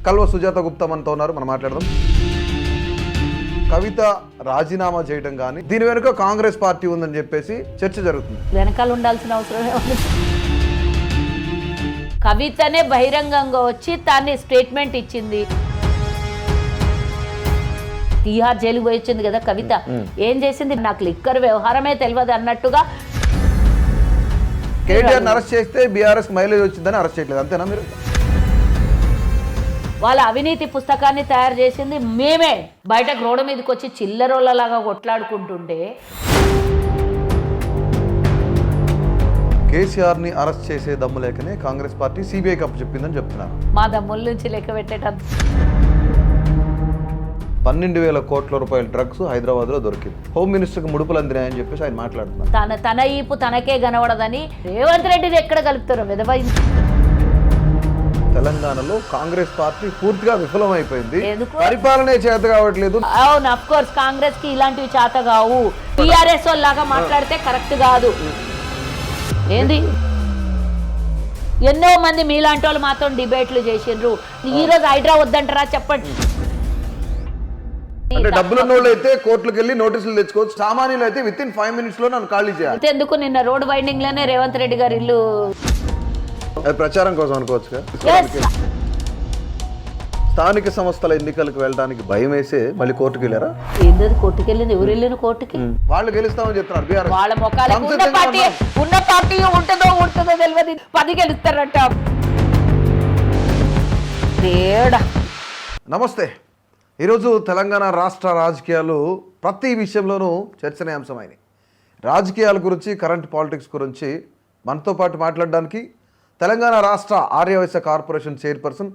కల్వ సుజాత గుప్తా మనతో ఉన్నారు, మనం మాట్లాడదాం. కవిత రాజీనామా చేయడం కానీ దీని వెనుక కాంగ్రెస్ పార్టీ ఉందని చెప్పేసి చర్చ జరుగుతుంది. వెనకాల ఉండాల్సిన అవసరమే ఉంది. కవితనే బహిరంగంగా వచ్చి తాన్ని స్టేట్మెంట్ ఇచ్చింది. తీహార్ జైలుకు పోయి వచ్చింది కదా కవిత. ఏం చేసింది? నాకు లిక్కర్ వ్యవహారమే తెలియదు అన్నట్టుగా. కేటీఆర్ అరెస్ట్ చేస్తే బీఆర్ఎస్ మైలేజ్ వచ్చిందని అరెస్ట్ చేయట్లేదు, అంతేనా? మీరు వాళ్ళ అవినీతి పుస్తకాన్ని తయారు చేసింది మేమే. బయటకు రోడ్డు మీదకి వచ్చి చిల్లరోళ్ళలాగా కొట్లాడుకుంటుంటే కేసీఆర్ని అరెస్ట్ చేసే దమ్ము లేకనే కాంగ్రెస్ పార్టీ సిబిఐకి అప్పచెప్పిందని చెప్తున్నారు. మా దమ్ముల నుంచి లెక్క పెట్టేట 12,000 కోట్ల రూపాయల డ్రగ్స్ హైదరాబాద్లో దొరికింది. హోమ్ మినిస్టర్కి ముడుపులు అందినాయని చెప్పేసి ఆయన మాట్లాడుతున్నారు. తన ఈపు తనకే కనబడదని రేవంత్ రెడ్డిని ఎక్కడ కలుపుతారు విధవ. తెలంగాణలో కాంగ్రెస్ పార్టీ పూర్తిగా విఫలమైపోయింది, పరిపాలనే చేత కావట్లేదు. అవును, అఫ్ కోర్స్ కాంగ్రెస్ కి ఇలాంటివి చేత కావు. టీఆర్ఎస్ లాగా మాట్లాడితే కరెక్ట్ కాదు. ఏంది ఎన్నో మంది మీలాంటి వాళ్ళు మాత్రం డిబేట్లు చేసిండ్రు. ఈ రోజు హైడ్రా వద్దంటారా చెప్పండి. అంటే డబ్బులున్న వాళ్ళు అయితే కోర్టులకు వెళ్ళి నోటీసులు తెచ్చుకోవచ్చు, సామాన్యులు అయితే విత్ ఇన్ 5 minutes లో నన్ను ఖాళీ చేయాలి. ఎందుకు నిన్న రోడ్ వైండింగ్ లోనే రేవంత్ రెడ్డి గారి ఇల్లు ప్రచారం కోసం అనుకోవచ్చు. స్థానిక సంస్థల ఎన్నికలకు వెళ్ళడానికి భయం వేసే మళ్ళీ కోర్టుకు వెళ్ళారా? ఏంటది కోర్టుకు వెళ్ళింది? ఎవరు వెళ్ళిన కోర్టుకి? వాళ్ళు గెలుస్తామని చెప్తున్నారు. వాళ్ళ మొక్కలు ఉన్న పార్టీ ఉంటుందో తెలియదు. 10 గెలుస్తారట. నమస్తే. ఈరోజు తెలంగాణ రాష్ట్ర రాజకీయాలు ప్రతి విషయంలోనూ చర్చనీయాంశమైనవి. రాజకీయాల గురించి, కరెంట్ పాలిటిక్స్ గురించి మనతో పాటు మాట్లాడడానికి తెలంగాణ రాష్ట్ర ఆర్యవైశ్య కార్పొరేషన్ చైర్పర్సన్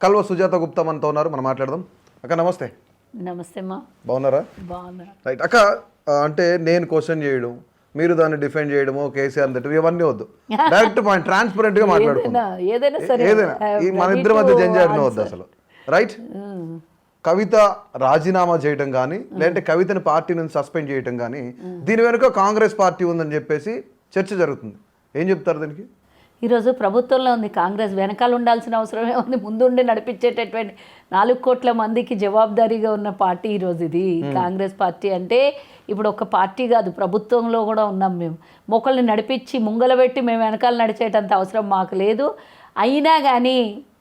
కల్వ సుజాత గుప్తా మనతో ఉన్నారు, మనం మాట్లాడదాం. అక్క నమస్తే. నమస్తే అమ్మా. బాగున్నారా? బాగున్నా. రైట్ అక్క, అంటే నేను క్వశ్చన్ చేయడం, మీరు దాన్ని డిఫెండ్ చేయడమో, కేసీఆర్ తిట్టడం ఇవన్నీ వద్దు. డైరెక్ట్ పాయింట్, ట్రాన్స్పరెంట్ గా మాట్లాడుకుందాం. ఏదైనా ఈ మన ఇద్దరి మధ్య జంజాటం వద్దు అసలు. రైట్, కవిత రాజీనామా చేయడం కానీ లేదంటే కవితని పార్టీ నుంచి సస్పెండ్ చేయడం కానీ దీని వెనుక కాంగ్రెస్ పార్టీ ఉందని చెప్పేసి చర్చ జరుగుతుంది. ఏం చెప్తారు దీనికి? ఈరోజు ప్రభుత్వంలో ఉంది కాంగ్రెస్. వెనకాల ఉండాల్సిన అవసరమే ఉంది. ముందుండి నడిపించేటటువంటి 4 కోట్ల మందికి జవాబుదారీగా ఉన్న పార్టీ ఈరోజు ఇది కాంగ్రెస్ పార్టీ. అంటే ఇప్పుడు ఒక పార్టీ కాదు, ప్రభుత్వంలో కూడా ఉన్నాం మేము. మొక్కల్ని నడిపించి ముంగల పెట్టి మేము వెనకాల నడిచేటంత అవసరం మాకు లేదు. అయినా కానీ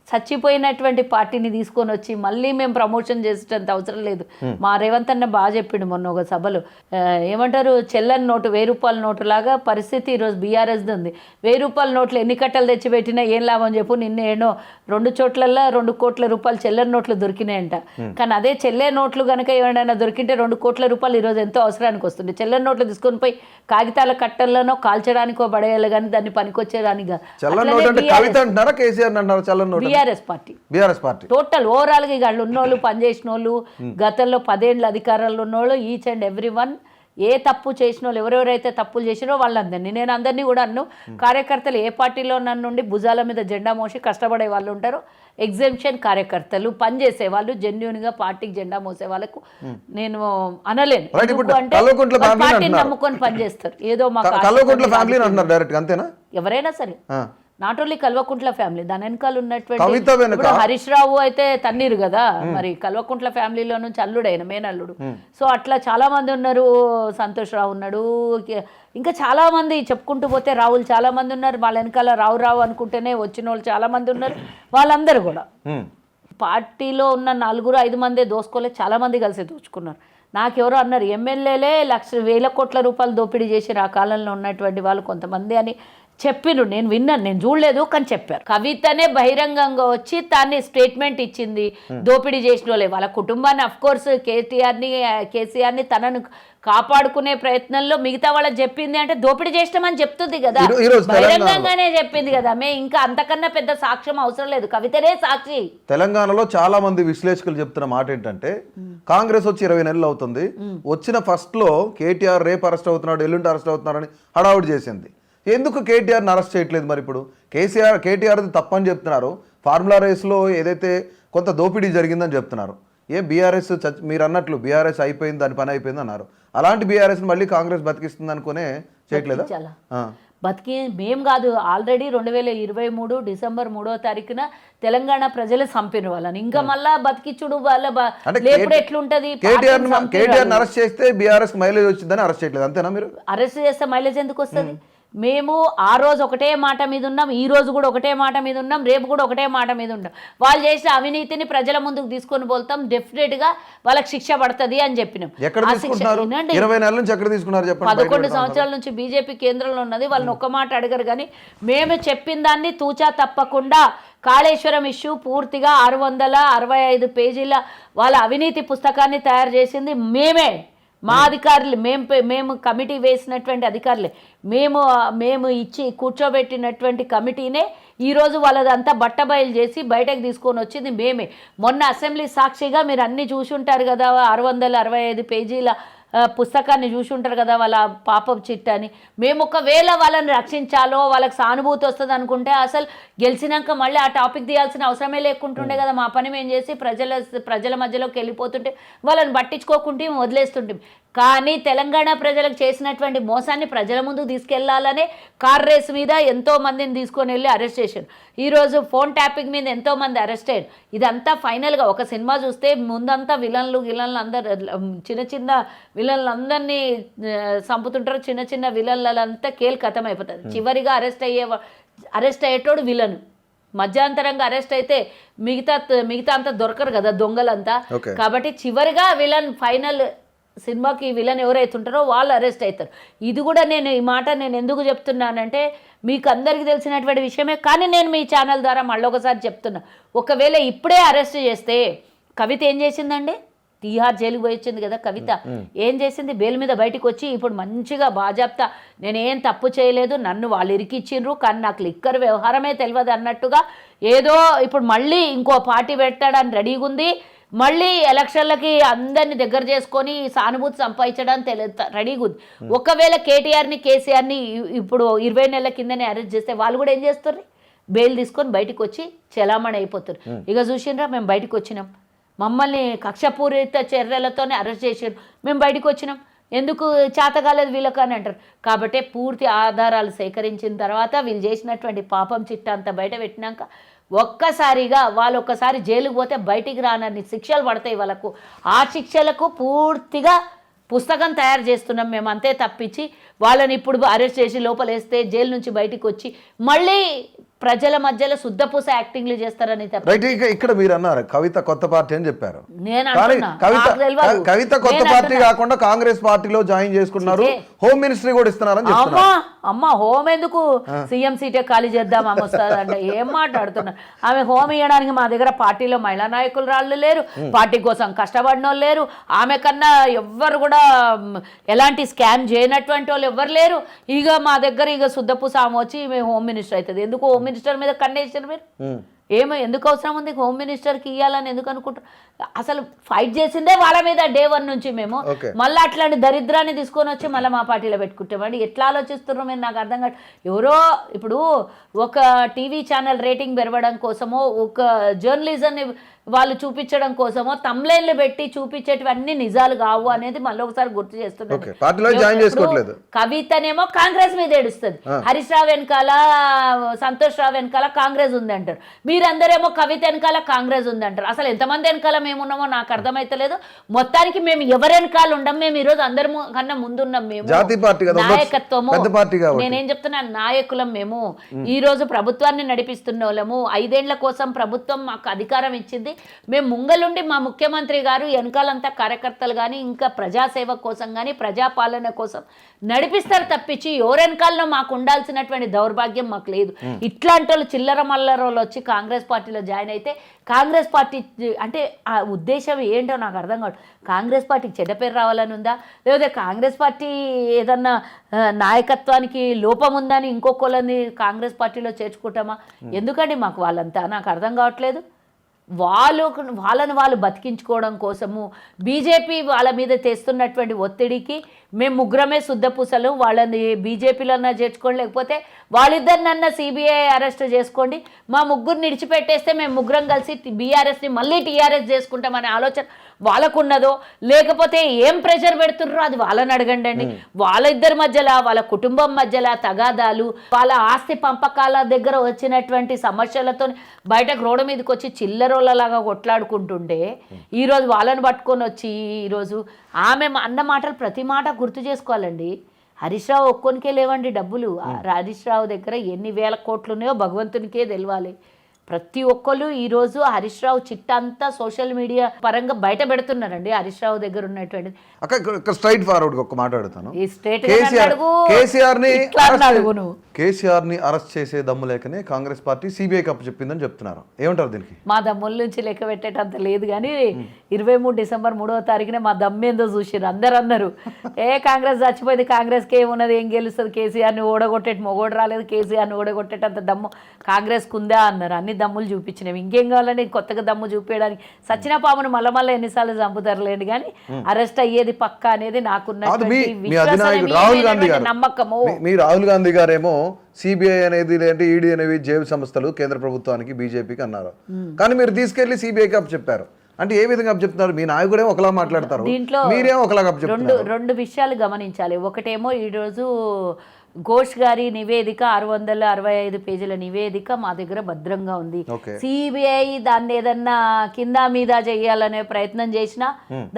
చచ్చిపోయినటువంటి పార్టీని తీసుకొని వచ్చి మళ్ళీ మేము ప్రమోషన్ చేసేటంత అవసరం లేదు. మా రేవంత్ అన్న బాగా చెప్పిండు మొన్న ఒక సభలో. ఏమంటారు, చెల్లని నోటు 1000 రూపాయల నోటు లాగా పరిస్థితి ఈరోజు బీఆర్ఎస్ది ఉంది. 1000 రూపాయల నోట్లు ఎన్ని కట్టలు తెచ్చిపెట్టినా ఏం లాభం చెప్పు. నిన్న ఏనో 2 చోట్లల్లో 2 కోట్ల రూపాయలు చెల్లని నోట్లు దొరికినాయంట. కానీ అదే చెల్లె నోట్లు కనుక ఏమైనా దొరికింటే 2 కోట్ల రూపాయలు ఈరోజు ఎంతో అవసరానికి వస్తుంది. చెల్లని నోట్లు తీసుకొని పోయి కాగితాల కట్టల్లోనో కాల్చడానికో పడేయాలి, కానీ దాన్ని పనికొచ్చేదానిగా. బీఆర్ఎస్ పార్టీ టోటల్ ఓవరాల్ గా వాళ్ళు ఉన్నోళ్ళు, పనిచేసిన వాళ్ళు, గతంలో 10 ఏళ్ళ అధికారంలో ఉన్నోళ్ళు, ఈచ్ అండ్ ఎవ్రీ వన్ ఏ తప్పు చేసిన వాళ్ళు, ఎవరెవరైతే తప్పులు చేసినో వాళ్ళందరినీ, నేను అందరినీ కూడా అన్ను. కార్యకర్తలు ఏ పార్టీలో నన్నుండి భుజాల మీద జెండా మోసి కష్టపడే వాళ్ళు ఉంటారు. ఎగ్జామ్షన్ కార్యకర్తలు, పనిచేసే వాళ్ళు, జెన్యూన్గా పార్టీకి జెండా మోసే వాళ్ళకు నేను అనలేను. అంటే పార్టీని నమ్ముకొని పనిచేస్తారు. ఏదో ఎవరైనా సరే, నాట్ ఓన్లీ కల్వకుంట్ల ఫ్యామిలీ, దాని వెనకాల ఉన్నటువంటి హరీష్ రావు అయితే తన్నీరు కదా, మరి కల్వకుంట్ల ఫ్యామిలీలో నుంచి అల్లుడైన మేనల్లుడు. సో అట్లా చాలా మంది ఉన్నారు. సంతోష్ రావు ఉన్నాడు, ఇంకా చాలా మంది చెప్పుకుంటూ పోతే రావులు చాలా మంది ఉన్నారు. వాళ్ళ వెనకాల రావు అనుకుంటేనే వచ్చిన వాళ్ళు చాలా మంది ఉన్నారు. వాళ్ళందరూ కూడా పార్టీలో ఉన్న 4-5 మందే దోసుకోలే, చాలా మంది కలిసి దోచుకున్నారు. నాకెవరో అన్నారు, ఎమ్మెల్యేలే 1,00,000 కోట్ల రూపాయలు దోపిడీ చేసి ఆ కాలంలో ఉన్నటువంటి వాళ్ళు కొంతమంది అని చెప్పిను. నేను విన్నాను, నేను చూడలేదు, కానీ చెప్పారు. కవితనే బహిరంగంగా వచ్చి తాన్ని స్టేట్మెంట్ ఇచ్చింది. దోపిడీ చేసిన వాళ్ళే వాళ్ళ కుటుంబాన్ని, అఫ్ కోర్స్ కేసీఆర్ని తనను కాపాడుకునే ప్రయత్నంలో మిగతా వాళ్ళకి చెప్పింది అంటే దోపిడీ చేసినామని చెప్తుంది కదా, బహిరంగంగానే చెప్పింది కదా. ఇంకా అంతకన్నా పెద్ద సాక్ష్యం అవసరం లేదు, కవితనే సాక్షి. తెలంగాణలో చాలా మంది విశ్లేషకులు చెప్తున్న మాట ఏంటంటే, కాంగ్రెస్ వచ్చి 20 నెలలు అవుతుంది, వచ్చిన ఫస్ట్ లో కేటీఆర్ రేపు అరెస్ట్ అవుతున్నాడు, ఎల్లుండి అరెస్ట్ అవుతున్నారని హడావుడి చేసింది. ఎందుకు కేటీఆర్ని అరెస్ట్ చేయట్లేదు? మరి ఇప్పుడు కేటీఆర్ది తప్పని చెప్తున్నారు. ఫార్ములా రేస్లో ఏదైతే కొంత దోపిడీ జరిగిందని చెప్తున్నారు. బీఆర్ఎస్ మీరు అన్నట్లు బీఆర్ఎస్ అయిపోయింది, దాని పని అయిపోయింది అన్నారు. అలాంటి బీఆర్ఎస్ మళ్ళీ కాంగ్రెస్ బతికిస్తుంది అనుకునే చేయట్లేదా? మేము కాదు, ఆల్రెడీ 2023 డిసెంబర్ 3వ తారీఖున తెలంగాణ ప్రజలు చంపిన వాళ్ళని ఇంకా మళ్ళా బతికిచ్చుడు వాళ్ళ లేపుడు ఎట్లుంటది? కేటీఆర్ అరెస్ట్ చేస్తే బీఆర్ఎస్ మైలేజ్ వచ్చిందని అరెస్ట్ చేయట్లేదు, అంతేనా? మీరు అరెస్ట్ చేస్తే మైలేజ్ ఎందుకు వస్తుంది? మేము ఆ రోజు ఒకటే మాట మీద ఉన్నాం, ఈ రోజు కూడా ఒకటే మాట మీద ఉన్నాం, రేపు కూడా ఒకటే మాట మీద ఉంటాం. వాళ్ళు చేసిన అవినీతిని ప్రజల ముందుకు తీసుకొని పోతాం, డెఫినెట్గా వాళ్ళకి శిక్ష పడుతుంది అని చెప్పినాం. 11 సంవత్సరాల నుంచి బీజేపీ కేంద్రంలో ఉన్నది, వాళ్ళని ఒక్క మాట అడగరు. కానీ మేము చెప్పిన దాన్ని తూచా తప్పకుండా కాళేశ్వరం ఇష్యూ పూర్తిగా 665 పేజీల వాళ్ళ అవినీతి పుస్తకాన్ని తయారు చేసింది మేమే, మా అధికారులు, మేము కమిటీ వేసినటువంటి అధికారులే, మేము ఇచ్చి కూర్చోబెట్టినటువంటి కమిటీనే ఈరోజు వాళ్ళదంతా బట్టబయలు చేసి బయటకు తీసుకొని వచ్చింది మేమే. మొన్న అసెంబ్లీ సాక్షిగా మీరు అన్నీ చూసి ఉంటారు కదా, 665 పేజీల పుస్తకాన్ని చూసి ఉంటారు కదా, వాళ్ళ పాపం చిట్టని. మేము ఒకవేళ వాళ్ళని రక్షించాలో వాళ్ళకి సానుభూతి వస్తుంది అనుకుంటే అసలు గెలిచినాక మళ్ళీ ఆ టాపిక్ తీయాల్సిన అవసరమే లేకుంటుండే కదా. మా పని మేము చేసి ప్రజల మధ్యలోకి వెళ్ళిపోతుంటే వాళ్ళని పట్టించుకోకుంటే వదిలేస్తుంటే. కానీ తెలంగాణ ప్రజలకు చేసినటువంటి మోసాన్ని ప్రజల ముందుకు తీసుకెళ్లాలనే కార్ రేస్ మీద ఎంతో మందిని తీసుకొని వెళ్ళి అరెస్ట్ చేశారు. ఈరోజు ఫోన్ ట్యాపింగ్ మీద ఎంతో మంది అరెస్ట్ అయ్యారు. ఇదంతా ఫైనల్గా ఒక సినిమా చూస్తే ముందంతా విలన్లు అందరు చిన్న విలన్లందరినీ చంపుతుంటారు, చిన్న విలన్లంతా కథం అయిపోతుంది. చివరిగా అరెస్ట్ అయ్యేటోడు విలను. మధ్యాంతరంగా అరెస్ట్ అయితే మిగతా అంతా దొరకరు కదా దొంగలంతా. కాబట్టి చివరిగా విలన్ ఫైనల్ సినిమాకి విలన్ ఎవరైతే ఉంటారో వాళ్ళు అరెస్ట్ అవుతారు. ఇది కూడా ఈ మాట నేను ఎందుకు చెప్తున్నానంటే మీకు అందరికీ తెలిసినటువంటి విషయమే, కానీ నేను మీ ఛానల్ ద్వారా మళ్ళీ ఒకసారి చెప్తున్నా. ఒకవేళ ఇప్పుడే అరెస్ట్ చేస్తే కవిత ఏం చేసిందండి? తీహార్ జైలుకి పోయి వచ్చింది కదా కవిత. ఏం చేసింది? బెయిల్ మీద బయటకు వచ్చి ఇప్పుడు మంచిగా బాజాప్తా నేనేం తప్పు చేయలేదు, నన్ను వాళ్ళు ఇరికిచ్చిండ్రు, కానీ నాకు లిక్కర్ వ్యవహారమే తెలియదు అన్నట్టుగా ఏదో ఇప్పుడు మళ్ళీ ఇంకో పార్టీ పెట్టడానికి రెడీగా ఉంది. మళ్ళీ ఎలక్షన్లకి అందరినీ దగ్గర చేసుకొని సానుభూతి సంపాదించడానికి రెడీగా ఉంది. ఒకవేళ కేటీఆర్ని కేసీఆర్ని ఇప్పుడు 20 నెలల కిందనే అరెస్ట్ చేస్తే వాళ్ళు కూడా ఏం చేస్తారు? బెయిల్ తీసుకొని బయటకు వచ్చి చలామణి అయిపోతారు. ఇక చూసిండ్రా, మేము బయటకు వచ్చినాం, మమ్మల్ని కక్షపూరిత చర్యలతోనే అరెస్ట్ చేసారు, మేము బయటకు వచ్చినాం, ఎందుకు చేతగాలేదు వీళ్ళకు అని అంటారు. కాబట్టి పూర్తి ఆధారాలు సేకరించిన తర్వాత వీళ్ళు చేసినటువంటి పాపం చిట్టా అంతా బయట పెట్టినాక ఒక్కసారిగా వాళ్ళు ఒక్కసారి జైలుకు పోతే బయటికి రానన్ని శిక్షలు పడతాయి వాళ్ళకు. ఆ శిక్షలకు పూర్తిగా పుస్తకం తయారు చేస్తున్నాం మేము, అంతే తప్పించి వాళ్ళని ఇప్పుడు అరెస్ట్ చేసి లోపలేస్తే జైలు నుంచి బయటికి వచ్చి మళ్ళీ ప్రజల మధ్యలో శుద్ధపూస యాక్టింగ్లు చేస్తారని. ఇక్కడ మీరు అన్నారు కవిత కొత్త పార్టీ అని చెప్పారు. కవిత కొత్త పార్టీ కాకుండా కాంగ్రెస్ పార్టీలో జాయిన్ చేసుకున్నారు, హోమ్ మినిస్ట్రీ కూడా ఇస్తున్నారని. అమ్మ హోమ్ ఎందుకు? సీఎం సీటే ఖాళీ చేద్దాం ఆమె వస్తుందంటే ఏం మాట్లాడుతున్నారు? ఆమె హోమ్ ఇవ్వడానికి మా దగ్గర పార్టీలో మహిళా నాయకులు రాళ్ళు లేరు, పార్టీ కోసం కష్టపడిన వాళ్ళు లేరు, ఆమె కన్నా ఎవ్వరు కూడా ఎలాంటి స్కామ్ చేయనటువంటి వాళ్ళు ఎవ్వరు లేరు. ఇక మా దగ్గర ఇక శుద్ధపూస ఆమె వచ్చి ఈమె హోమ్ మినిస్టర్ అవుతుంది. ఎందుకు హోమ్ మినిస్టర్ మీద కండేసారు మీరు? ఎందుకు అవసరం ఉంది హోమ్ మినిస్టర్కి ఇవ్వాలని ఎందుకు అనుకుంటారు? అసలు ఫైట్ చేసిందే వాళ్ళ మీద డే 1 నుంచి మేము. మళ్ళీ అట్లాంటి దరిద్రాన్ని తీసుకొని వచ్చి మళ్ళీ మా పార్టీలో పెట్టుకుంటామండి. ఎట్లా ఆలోచిస్తున్నారో మీరు నాకు అర్థం కాదు. ఎవరో ఇప్పుడు ఒక టీవీ ఛానల్ రేటింగ్ పెరగడం కోసమో, ఒక జర్నలిజంని వాళ్ళు చూపించడం కోసమో తమ్లైన్లు పెట్టి చూపించేటివన్నీ నిజాలు కావు అనేది మళ్ళీ ఒకసారి గుర్తు చేస్తున్నారు. కవితనేమో కాంగ్రెస్ మీద ఏడుస్తుంది, హరీష్ రావు వెనకాల సంతోష్ రావు వెనకాల కాంగ్రెస్ ఉంది అంటారు, మీరందరేమో కవిత వెనకాల కాంగ్రెస్ ఉంది అంటారు. అసలు ఎంతమంది వెనకాల మేము ఉన్నామో నాకు అర్థమైతలేదు. మొత్తానికి మేము ఎవరి వెనకాల ఉండం, మేము ఈరోజు అందరి కన్నా ముందున్నాం. మేము నాయకత్వము, నేనేం చెప్తున్నా, నాయకులం మేము. ఈ రోజు ప్రభుత్వాన్ని నడిపిస్తున్న వాళ్ళము. 5 ఏళ్ల కోసం ప్రభుత్వం మాకు అధికారం ఇచ్చింది. మేము ముంగలుండి మా ముఖ్యమంత్రి గారు వెనకాలంతా కార్యకర్తలు కానీ ఇంకా ప్రజాసేవ కోసం కానీ ప్రజాపాలన కోసం నడిపిస్తారు తప్పించి ఎవరెనకాలలో మాకు ఉండాల్సినటువంటి దౌర్భాగ్యం మాకు లేదు. ఇట్లాంటి వాళ్ళు చిల్లర మల్లర వాళ్ళు వచ్చి కాంగ్రెస్ పార్టీలో జాయిన్ అయితే కాంగ్రెస్ పార్టీ అంటే ఆ ఉద్దేశం ఏంటో నాకు అర్థం కాదు. కాంగ్రెస్ పార్టీకి చెడ్డ పేరు రావాలని ఉందా, లేకపోతే కాంగ్రెస్ పార్టీ ఏదన్నా నాయకత్వానికి లోపం ఉందని ఇంకొకళ్ళని కాంగ్రెస్ పార్టీలో చేర్చుకుంటామా? ఎందుకండి మాకు వాళ్ళంతా నాకు అర్థం కావట్లేదు. వాళ్ళని వాళ్ళు బతికించుకోవడం కోసము బీజేపీ వాళ్ళ మీద తెస్తున్నటువంటి ఒత్తిడికి మేము ముగ్గురమే శుద్ధపూసలు, వాళ్ళని బీజేపీలోన్నా చేర్చుకోండి, లేకపోతే వాళ్ళిద్దరినన్నా సిబిఐ అరెస్ట్ చేసుకోండి, మా ముగ్గురిని విడిచిపెట్టేస్తే మేము ముగ్గురం కలిసి బీఆర్ఎస్ని మళ్ళీ టీఆర్ఎస్ చేసుకుంటామనే ఆలోచన వాళ్ళకున్నదో లేకపోతే ఏం ప్రెషర్ పెడుతున్నారో అది వాళ్ళని అడగండి అండి. వాళ్ళ ఇద్దరి మధ్యలో, వాళ్ళ కుటుంబం మధ్యలో తగాదాలు, వాళ్ళ ఆస్తి పంపకాల దగ్గర వచ్చినటువంటి సమస్యలతో బయటకు రోడ్డు మీదకి వచ్చి చిల్లరోళ్ళలాగా కొట్లాడుకుంటుండే ఈరోజు వాళ్ళని పట్టుకొని వచ్చి ఈరోజు ఆమె అన్న మాటలు ప్రతి మాట గుర్తు చేసుకోవాలండి. హరీష్ రావు ఒక్కొనికే లేవండి డబ్బులు. హరీష్ రావు దగ్గర ఎన్ని వేల కోట్లు ఉన్నాయో భగవంతునికే తెలియాలి. ప్రతి ఒక్కరు ఈరోజు హరీష్ రావు చిట్టా అంతా సోషల్ మీడియా పరంగా బయట పెడుతున్నారండి. హరీష్ రావు దగ్గర ఉన్నటువంటి స్ట్రైట్ ఫార్వర్డ్ ఒక మాట అడుగుతాను. ఈ స్టేట్ కేసీఆర్ ని అరెస్ట్ చేసే దమ్ము లేకనే కాంగ్రెస్ పార్టీ సిబిఐ కప్పు చెప్పిందని చెప్తున్నారు. ఏమంటారు దీనికి? మా దమ్ముల నుంచి లెక్క పెట్టేటంత లేదు కానీ 23 డిసెంబర్ 3వ తారీఖునే మా దమ్మేందో చూసిర్రు. అందరు అన్నారు కాంగ్రెస్ చచ్చిపోయింది, కాంగ్రెస్కి ఏమున్నది, ఏం గెలుస్తుంది, కేసీఆర్ని ఓడగొట్టేటి మొగోడు రాలేదు, కేసీఆర్ని ఓడగొట్టేటంత దమ్ము కాంగ్రెస్కి ఉందా అన్నారు. అన్ని దమ్ములు చూపించినవి, ఇంకేం కావాలండి కొత్తగా దమ్ము చూపించడానికి. సచిన పామును మళ్ళీ ఎన్నిసార్లు చంపుతారులేండి కానీ అరెస్ట్ అయ్యేది పక్కా అనేది నాకున్నటువంటి నమ్మకము. మీ రాహుల్ గాంధీ గారేమో సిబిఐ అనేది లేదంటే ఈడీ అనేవి జైలు సంస్థలు కేంద్ర ప్రభుత్వానికి బీజేపీకి అన్నారు. కానీ మీరు తీసుకెళ్లి సిబిఐకి అప్ చెప్పారు. అంటే ఏ విధంగా అప్ చెప్తున్నారు? మీ నాయకుడేమో ఒకలా మాట్లాడతారు, మీరేమో ఒకలాగా అప్ చెప్తున్నారు. రెండు విషయాలు గమనించాలి. ఒకటేమో ఈరోజు ఘోష్ గారి నివేదిక 665 పేజీల నివేదిక మా దగ్గర భద్రంగా ఉంది. సిబిఐ దాన్ని ఏదన్నా కింద మీద చేయాలనే ప్రయత్నం చేసినా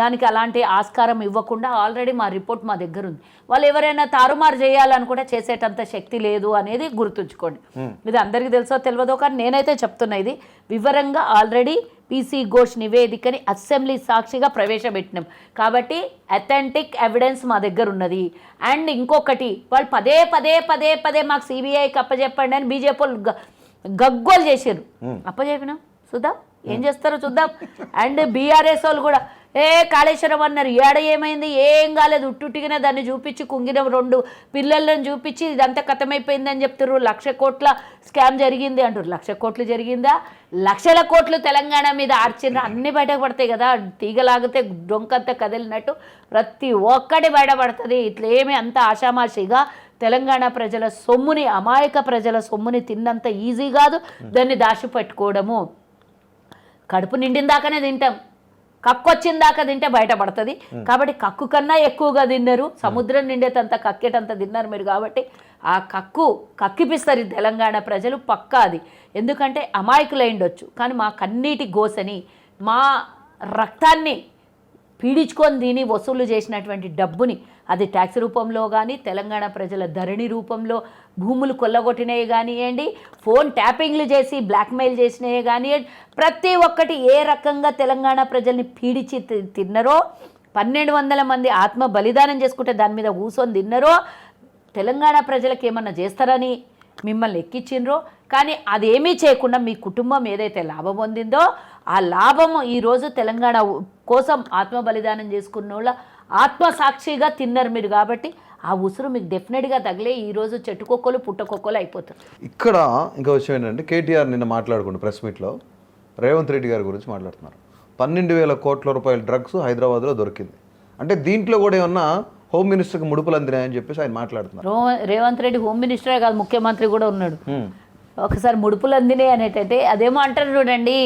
దానికి అలాంటి ఆస్కారం ఇవ్వకుండా ఆల్రెడీ మా రిపోర్ట్ మా దగ్గర ఉంది. వాళ్ళు ఎవరైనా తారుమారు చేయాలని కూడా చేసేటంత శక్తి లేదు అనేది గుర్తుంచుకోండి. ఇది అందరికీ తెలుసో తెలియదో కానీ నేనైతే చెప్తున్నా, ఇది వివరంగా ఆల్రెడీ పీసీ ఘోష్ నివేదికని అసెంబ్లీ సాక్షిగా ప్రవేశపెట్టినాం కాబట్టి అథెంటిక్ ఎవిడెన్స్ మా దగ్గర ఉన్నది. అండ్ ఇంకొకటి, వాళ్ళు పదే పదే పదే పదే మాకు సిబిఐకి అప్పచెప్పండి అని బీజేపీ వాళ్ళు గగ్గోలు చేశారు. అప్పచెప్పినాం, చూద్దాం ఏం చేస్తారో చూద్దాం. అండ్ బీఆర్ఎస్ వాళ్ళు కూడా కాళేశ్వరం అన్నారు, ఏడ ఏమైంది, ఏం కాలేదు, ఉట్టుట్టిగానే దాన్ని చూపించి కుంగిన 2 పిల్లలను చూపించి ఇదంతా కథమైపోయిందని చెప్తారు. 1,00,000 కోట్ల స్కామ్ జరిగింది అంటారు. 1,00,000 కోట్లు జరిగిందా? లక్షల కోట్లు తెలంగాణ మీద ఆర్చిండ్రు. అన్ని బయటకు పడతాయి కదా, తీగలాగితే డొంకంతా కదిలినట్టు ప్రతి ఒక్కటి బయటపడుతుంది. ఇట్లా ఏమి అంత ఆషామాషిగా తెలంగాణ ప్రజల సొమ్ముని, అమాయక ప్రజల సొమ్ముని తిన్నంత ఈజీ కాదు దాన్ని దాచిపెట్టుకోవడము. కడుపు నిండిన దాకానే తింటాం, కక్కు వచ్చిన దాకా తింటే బయటపడుతుంది. కాబట్టి కక్కు కన్నా ఎక్కువగా తిన్నారు, సముద్రం నిండేటంత కక్కేటంత తిన్నారు మీరు. కాబట్టి ఆ కక్కిపిస్తారు తెలంగాణ ప్రజలు పక్కా అది. ఎందుకంటే అమాయకులై ఉండొచ్చు కానీ మా కన్నీటి గోసని, మా రక్తాన్ని పీడించుకొని దీని వసూలు చేసినటువంటి డబ్బుని, అది ట్యాక్స్ రూపంలో కానీ తెలంగాణ ప్రజల ధరణి రూపంలో భూములు కొల్లగొట్టినవి కానివ్వండి, ఫోన్ ట్యాపింగ్లు చేసి బ్లాక్మెయిల్ చేసినవి కానివ్వండి, ప్రతి ఒక్కటి ఏ రకంగా తెలంగాణ ప్రజల్ని పీడించి తిన్నారో, 1,200 మంది ఆత్మ బలిదానం చేసుకుంటే దాని మీద కూర్చొని తిన్నారో, తెలంగాణ ప్రజలకు ఏమన్నా చేస్తారని మిమ్మల్ని ఎక్కించిండ్రో, కానీ అదేమీ చేయకుండా మీ కుటుంబం ఏదైతే లాభం పొందిందో ఆ లాభము ఈరోజు తెలంగాణ కోసం ఆత్మ బలిదానం చేసుకున్న వాళ్ళ ఆత్మసాక్షిగా తిన్నారు మీరు. కాబట్టి ఆ ఉసురు మీకు డెఫినెట్గా తగిలే ఈరోజు చెట్టుకొక్కలు పుట్టకొక్కలు అయిపోతారు. ఇక్కడ ఇంకో విషయం ఏంటంటే, కేటీఆర్ నిన్న మాట్లాడుకుంటూ ప్రెస్ మీట్లో రేవంత్ రెడ్డి గారి గురించి మాట్లాడుతున్నారు. 12,000 కోట్ల రూపాయల డ్రగ్స్ హైదరాబాద్లో దొరికింది అంటే దీంట్లో కూడా ఏమన్నా హోమ్ మినిస్టర్కి ముడుపులు అందినాయని చెప్పేసి ఆయన మాట్లాడుతున్నారు. రేవంత్ రెడ్డి హోమ్ మినిస్టరే కాదు, ముఖ్యమంత్రి కూడా ఉన్నాడు. ఒకసారి ముడుపులు అందినాయి అనేటంటే అదేమో అంటారు చూడండి,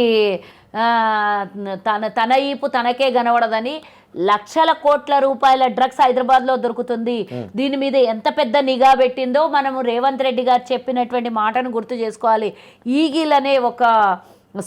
తన ఈపు తనకే కనబడదని. 1,00,000 కోట్ల రూపాయల డ్రగ్స్ హైదరాబాద్లో దొరుకుతుంది. దీని మీద ఎంత పెద్ద నిఘా పెట్టిందో మనము రేవంత్ రెడ్డి గారు చెప్పినటువంటి మాటను గుర్తు చేసుకోవాలి. ఈగిల్ అనే ఒక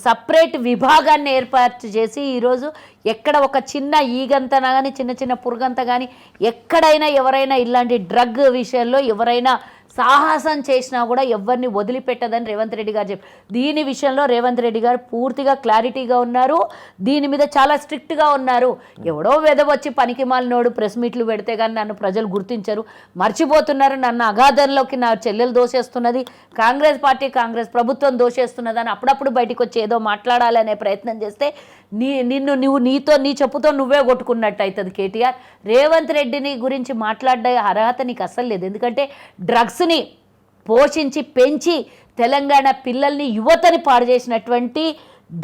సపరేట్ విభాగాన్ని ఏర్పాటు చేసి ఈరోజు ఎక్కడ ఒక చిన్న ఈగంతనా కానీ చిన్న చిన్న పురుగంత కానీ ఎక్కడైనా ఎవరైనా ఇలాంటి డ్రగ్ విషయంలో ఎవరైనా సాహసం చేసినా కూడా ఎవరిని వదిలిపెట్టదని రేవంత్ రెడ్డి గారు చెప్పారు. దీని విషయంలో రేవంత్ రెడ్డి గారు పూర్తిగా క్లారిటీగా ఉన్నారు, దీని మీద చాలా స్ట్రిక్ట్గా ఉన్నారు. ఎవడో వెదవచ్చి పనికి మాలినోడు ప్రెస్ మీట్లు పెడితే కానీ నన్ను ప్రజలు గుర్తించరు, మర్చిపోతున్నారు, నన్ను అగాధంలోకి నా చెల్లెలు దోషేస్తున్నది, కాంగ్రెస్ పార్టీ కాంగ్రెస్ ప్రభుత్వం దోషేస్తున్నది అని అప్పుడప్పుడు బయటకు వచ్చి ఏదో మాట్లాడాలనే ప్రయత్నం చేస్తే నీ చెప్పుతో నువ్వే కొట్టుకున్నట్టు అవుతుంది. కేటీఆర్ రేవంత్ రెడ్డిని గురించి మాట్లాడే అర్హత నీకు అస్సలు లేదు. ఎందుకంటే డ్రగ్స్ని పోషించి పెంచి తెలంగాణ పిల్లల్ని యువతని పాడు చేసినటువంటి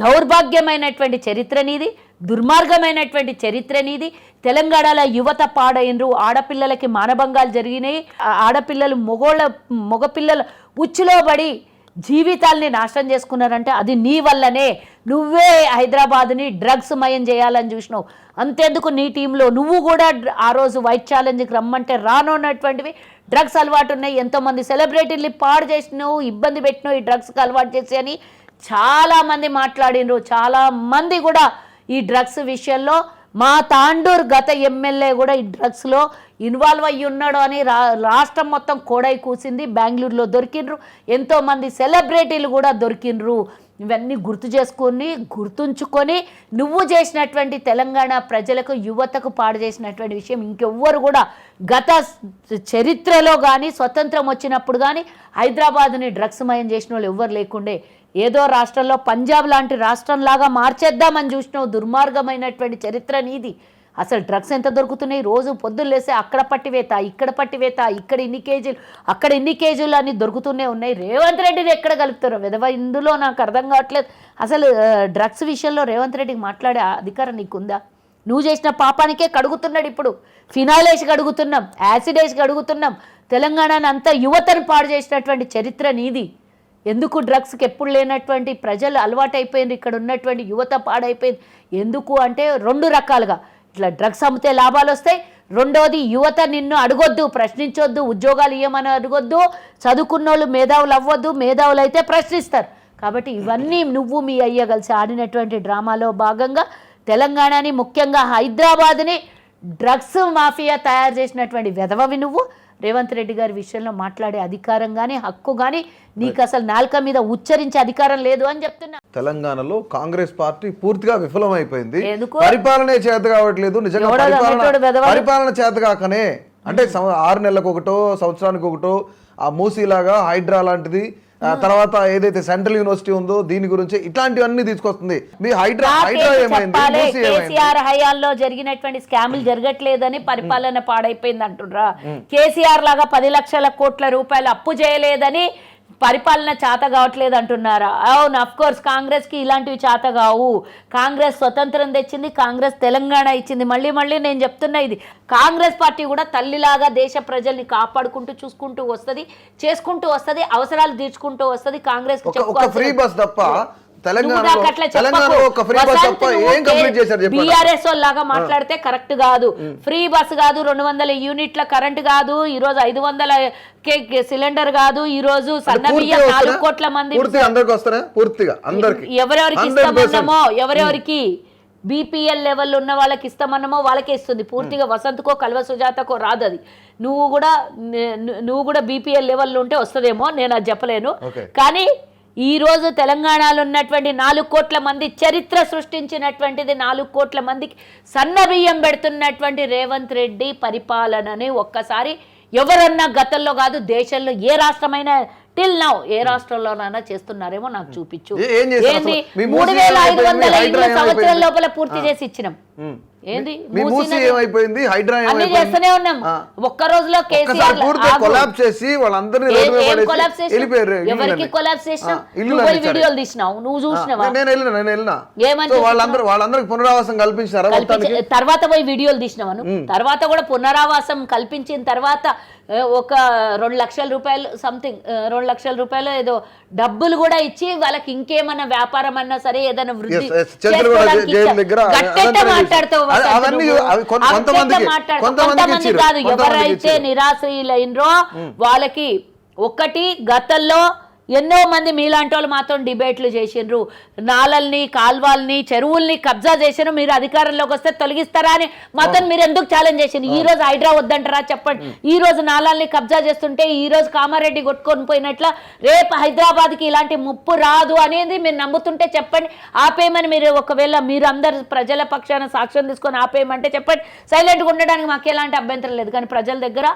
దౌర్భాగ్యమైనటువంటి చరిత్ర నీది, దుర్మార్గమైనటువంటి చరిత్ర నీది. తెలంగాణలో యువత పాడైనరు, ఆడపిల్లలకి మానభంగాలు జరిగినాయి, ఆడపిల్లలు మగపిల్లలు ఉచ్చులో పడి జీవితాల్ని నాశనం చేసుకున్నారంటే అది నీ వల్లనే. నువ్వే హైదరాబాద్ని డ్రగ్స్ మయం చేయాలని చూసినావు. అంతేందుకు నీ టీంలో నువ్వు కూడా ఆ రోజు వైట్ ఛాలెంజ్కి రమ్మంటే రానున్నటువంటివి డ్రగ్స్ అలవాటు ఉన్నాయి. ఎంతోమంది సెలబ్రిటీలు పాడు చేసినావు, ఇబ్బంది పెట్టినావు ఈ డ్రగ్స్కి అలవాటు చేసి అని చాలామంది మాట్లాడినరు. చాలామంది కూడా ఈ డ్రగ్స్ విషయంలో మా తాండూరు గత ఎమ్మెల్యే కూడా ఈ డ్రగ్స్లో ఇన్వాల్వ్ అయ్యి ఉన్నాడు అని రాష్ట్రం మొత్తం కోడై కూసింది. బెంగళూరులో దొరికిండ్రు, ఎంతోమంది సెలబ్రిటీలు కూడా దొరికిండ్రు. ఇవన్నీ గుర్తుంచుకొని నువ్వు చేసినటువంటి తెలంగాణ ప్రజలకు యువతకు పాడు చేసినటువంటి విషయం ఇంకెవ్వరు కూడా గత చరిత్రలో కానీ స్వతంత్రం వచ్చినప్పుడు కానీ హైదరాబాద్ని డ్రగ్స్ మయం చేసిన వాళ్ళు ఎవ్వరు లేకుండే. ఏదో రాష్ట్రంలో పంజాబ్ లాంటి రాష్ట్రంలాగా మార్చేద్దామని చూసినావు. దుర్మార్గమైనటువంటి చరిత్ర నీది. అసలు డ్రగ్స్ ఎంత దొరుకుతున్నాయి? రోజు పొద్దున్న లేస్తే అక్కడ పట్టివేత, ఇక్కడ పట్టివేత, ఇక్కడ ఇన్ని కేజీలు, అక్కడ ఇన్ని కేజీలు అని దొరుకుతూనే ఉన్నాయి. రేవంత్ రెడ్డిని ఎక్కడ కలుపుతారో విధవ ఇందులో నాకు అర్థం కావట్లేదు. అసలు డ్రగ్స్ విషయంలో రేవంత్ రెడ్డికి మాట్లాడే అధికారం నీకుందా? నువ్వు చేసిన పాపానికే కడుగుతున్నాడు. ఇప్పుడు ఫినాయిల్ వేసి కడుగుతున్నాం, యాసిడ్ వేసి కడుగుతున్నాం. తెలంగాణను అంతా యువతను పాడు చేసినటువంటి చరిత్ర నీది. ఎందుకు డ్రగ్స్కి ఎప్పుడు లేనటువంటి ప్రజలు అలవాటైపోయింది, ఇక్కడ ఉన్నటువంటి యువత పాడైపోయింది. ఎందుకు అంటే రెండు రకాలుగా, ఇట్లా డ్రగ్స్ అమ్మితే లాభాలు వస్తాయి, రెండోది యువత నిన్ను అడగొద్దు, ప్రశ్నించొద్దు, ఉద్యోగాలు ఇవ్వమని అడగొద్దు, చదువుకున్నోళ్ళు మేధావులు అవ్వద్దు, మేధావులు అయితే ప్రశ్నిస్తారు. కాబట్టి ఇవన్నీ నువ్వు మీ అయ్య కలిసి ఆడినటువంటి డ్రామాలో భాగంగా తెలంగాణని ముఖ్యంగా హైదరాబాద్ని డ్రగ్స్ మాఫియా తయారు చేసినటువంటి వెధవవి నువ్వు. రేవంత్ రెడ్డి గారి విషయంలో మాట్లాడే అధికారం కానీ హక్కు కానీ నీకు అసలు నాలుక మీద ఉచ్చరించే అధికారం లేదు అని చెప్తున్నా. తెలంగాణలో కాంగ్రెస్ పార్టీ పూర్తిగా విఫలమైపోయింది. పరిపాలనే చేత కావట్లేదు. నిజంగా పరిపాలన చేత కాకనే అంటే 6 నెలలకు ఒకటో సంవత్సరానికి ఒకటో ఆ మూసీలాగా హైడ్రా లాంటిది, తర్వాత ఏదైతే సెంట్రల్ యూనివర్సిటీ ఉందో దీని గురించి ఇట్లాంటివన్నీ తీసుకొస్తుంది. మీ హైడ్రా ఏమైంది? కేసీఆర్ హయాంలో జరిగినటువంటి స్కాములు జరగట్లేదని పరిపాలన పాడైపోయింది అంటుర్రా. కేసీఆర్ లాగా 10 లక్షల కోట్ల రూపాయలు అప్పు చేయలేదని పరిపాలన చేత కావట్లేదు అంటున్నారా? అవును, అఫ్ కోర్స్ కాంగ్రెస్కి ఇలాంటివి చేత కావు. కాంగ్రెస్ స్వతంత్రం తెచ్చింది, కాంగ్రెస్ తెలంగాణ ఇచ్చింది. మళ్ళీ నేను చెప్తున్నా, ఇది కాంగ్రెస్ పార్టీ కూడా తల్లిలాగా దేశ ప్రజల్ని కాపాడుకుంటూ చూసుకుంటూ వస్తుంది, చేసుకుంటూ వస్తుంది, అవసరాలు తీర్చుకుంటూ వస్తుంది. కాంగ్రెస్ ఫ్రీ బస్ తప్ప బీఆర్ఎస్ లాగా మాట్లాడితే కరెక్ట్ కాదు. ఫ్రీ బస్ కాదు, 200 యూనిట్ల కరెంట్ కాదు, ఈ రోజు 500 సిలిండర్ కాదు, ఈ రోజు సన్న బియ్యం 4 కోట్ల మంది ఎవరెవరికి ఇస్తామన్నామో, ఎవరెవరికి బీపీఎల్ లెవెల్ ఉన్న వాళ్ళకి ఇస్తామన్నామో వాళ్ళకే ఇస్తుంది పూర్తిగా. వసంత్కో కల్వ సుజాతకో రాదు అది. నువ్వు కూడా బీపీఎల్ లెవెల్లో ఉంటే వస్తుందేమో, నేను అది చెప్పలేను. కానీ ఈరోజు తెలంగాణలో ఉన్నటువంటి 4 కోట్ల మంది చరిత్ర సృష్టించినటువంటిది, 4 కోట్ల మందికి సన్న బియ్యం పెడుతున్నటువంటి రేవంత్ రెడ్డి పరిపాలనని ఒక్కసారి ఎవరన్నా గతంలో కాదు దేశంలో ఏ రాష్ట్రమైనా టిల్ నౌ ఏ రాష్ట్రంలోనైనా చేస్తున్నారేమో నాకు చూపించు. ఏంది 3500 ఇళ్ళు సంవత్సరం లోపల పూర్తి చేసి ఇచ్చినాం. ఏంది అన్ని చేస్తూనే ఉన్నాం. ఒక్క రోజులో కేసీఆర్ ఎవరికి కొలాప్స్ చేసినాం? వీడియోలు తీసినావు, నువ్వు చూసినావా? వాళ్ళందరికి పునరావాసం కల్పించారా? తర్వాత పోయి వీడియోలు తీసినావా? తర్వాత కూడా పునరావాసం కల్పించిన తర్వాత ఒక 2 లక్షల రూపాయలు సంథింగ్ 2 లక్షల రూపాయలు ఏదో డబ్బులు కూడా ఇచ్చి వాళ్ళకి ఇంకేమన్నా వ్యాపారం అన్నా సరే ఏదైనా వృద్ధి మాట్లాడుతావు. కొంతమంది కాదు, ఎవరైతే నిరాశ్రయులైనరో వాళ్ళకి ఒకటి గతంలో ఎన్నో మంది మీలాంటి వాళ్ళు మాత్రం డిబేట్లు చేసిండ్రు. నాలల్ని, కాల్వాల్ని, చెరువుల్ని కబ్జా చేసినారు. మీరు అధికారంలోకి వస్తే తొలగిస్తారా అని మాత్రం మీరు ఎందుకు ఛాలెంజ్ చేసిండ్రు? ఈ రోజు హైడ్రా వద్దంటారా చెప్పండి. ఈ రోజు నాలాల్ని కబ్జా చేస్తుంటే ఈ రోజు కామారెడ్డి కొట్టుకొని పోయినట్ల రేపు హైదరాబాద్కి ఇలాంటి ముప్పు రాదు అనేది మీరు నమ్ముతుంటే చెప్పండి, ఆపేయమని. మీరు ఒకవేళ మీరు అందరు ప్రజల పక్షాన సాక్ష్యం తీసుకొని ఆపేయమంటే చెప్పండి, సైలెంట్గా ఉండడానికి మాకు ఎలాంటి అభ్యంతరం లేదు. కానీ ప్రజల దగ్గర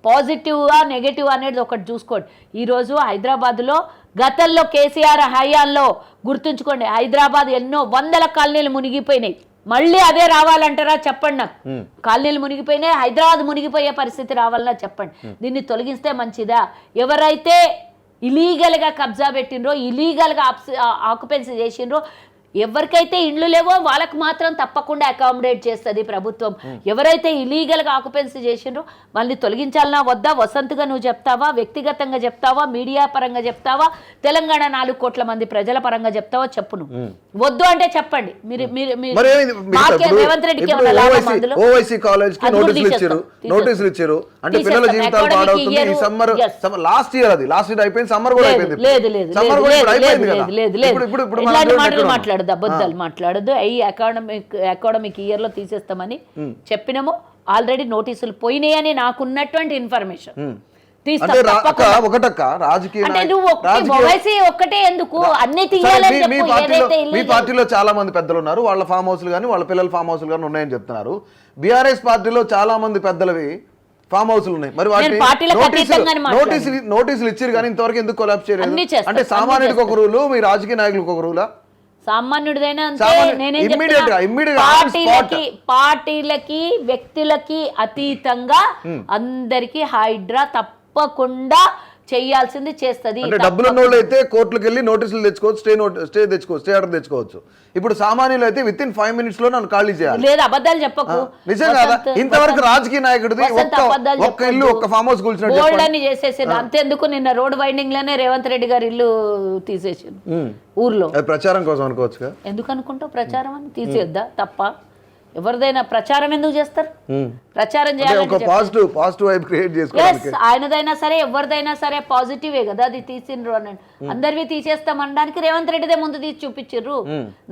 పాజిటివ్గా నెగటివ్ అనేది ఒకటి చూసుకోండి. ఈరోజు హైదరాబాద్లో గతంలో కేసీఆర్ హయాంలో గుర్తుంచుకోండి, హైదరాబాద్ ఎన్నో 100 కాలనీలు మునిగిపోయినాయి. మళ్ళీ అదే రావాలంటారా చెప్పండి నాకు. కాలనీలు మునిగిపోయినాయి, హైదరాబాద్ మునిగిపోయే పరిస్థితి రావాలన్నా చెప్పండి. దీన్ని తొలగిస్తే మంచిదా? ఎవరైతే ఇలీగల్గా కబ్జా పెట్టినరో, ఇలీగల్గా ఆక్యుపెన్సీ చేసిండ్రో, ఎవరికైతే ఇండ్లు లేవో వాళ్ళకి మాత్రం తప్పకుండా అకామిడేట్ చేస్తుంది ప్రభుత్వం. ఎవరైతే ఇలీగల్గా ఆక్యుపెన్సీ చేసిండ్రో వాళ్ళని తొలగించాలన్నా వద్దా? వసంతగా నువ్వు చెప్తావా, వ్యక్తిగతంగా చెప్తావా, మీడియా పరంగా చెప్తావా, తెలంగాణ 4 కోట్ల మంది ప్రజల పరంగా చెప్తావా? చెప్పు నువ్వు. వద్దు అంటే చెప్పండి. మీరు రేవంత్ రెడ్డికి ఓవైసీ కాలేజ్ కి నోటీసులు ఇచ్చారు అంటే పిల్లల జీవితాలు పాడవుతుంది. ఈ సమ్మర్ లాస్ట్ ఇయర్ అయిపోయింది, సమ్మర్ కూడా అయిపోయింది. మాట్లాడదు, అబద్ధాలు మాట్లాడదు. ఈ అకాడమిక్ ఇయర్ లో తీసేస్తామని చెప్పినాము. ఆల్రెడీ నోటీసులు పోయినాయని నాకున్నటువంటి ఇన్ఫర్మేషన్. ఒక్కటే ఎందుకు అన్ని మీ పార్టీలో చాలా మంది పెద్దలు ఉన్నారు, వాళ్ళ ఫామ్ హౌస్లు కానీ వాళ్ళ పిల్లల ఫామ్ హౌస్లు కానీ ఉన్నాయని చెప్తున్నారు. బీఆర్ఎస్ పార్టీలో చాలా మంది పెద్దలవి ఫామ్ హౌస్లు ఉన్నాయి. మరి నోటీసులు ఇచ్చారు కానీ ఇంతవరకు ఎందుకు కొలాప్స్ చేయలేదు? అంటే సామాన్యుడికి ఒక రూలు, మీ రాజకీయ నాయకులకు ఒక రూలా? సామాన్యుడిదైనా పార్టీలకి వ్యక్తులకి అతీతంగా అందరికి హైడ్రా తప్పకుండా చేయాల్సింది చేస్తుంది. డబ్బులు ఉన్నోళ్ళు అయితే కోర్టులకు వెళ్ళి నోటీసులు తెచ్చుకోవచ్చు, స్టే ఆర్డర్ తెచ్చుకోవచ్చు. ఇప్పుడు సామాన్యులు అయితే విత్ ఇన్ 5 minutes లో నన్ను ఖాళీ చేయాలి. లేదు, అబద్ధాలు చెప్పకు. నిజం కాదా? ఇంతవరకు రాజకీయ నాయకుడిది ఒక్క ఇల్లు, ఒక్క ఫామ్ హౌస్ కూల్చినట్టు చేసేసారు. అంతెందుకు నిన్న రోడ్ వైండింగ్ లోనే రేవంత్ రెడ్డి గారి ఇల్లు తీసేసారు ఊర్లో. ప్రచారం కోసం అనుకోవచ్చు. ఎందుకు అనుకుంటావు? ప్రచారం అని తీసేద్దా? తప్ప ఎవరిదైనా ప్రచారం ఎందుకు చేస్తారు? ప్రచారం చేయాలి. ఆయనదైనా సరే ఎవరిదైనా సరే పాజిటివే కదా అది తీసిండ్రు అని. అందరివి తీసేస్తామనడానికి రేవంత్ రెడ్డిదే ముందు తీసి చూపించారు.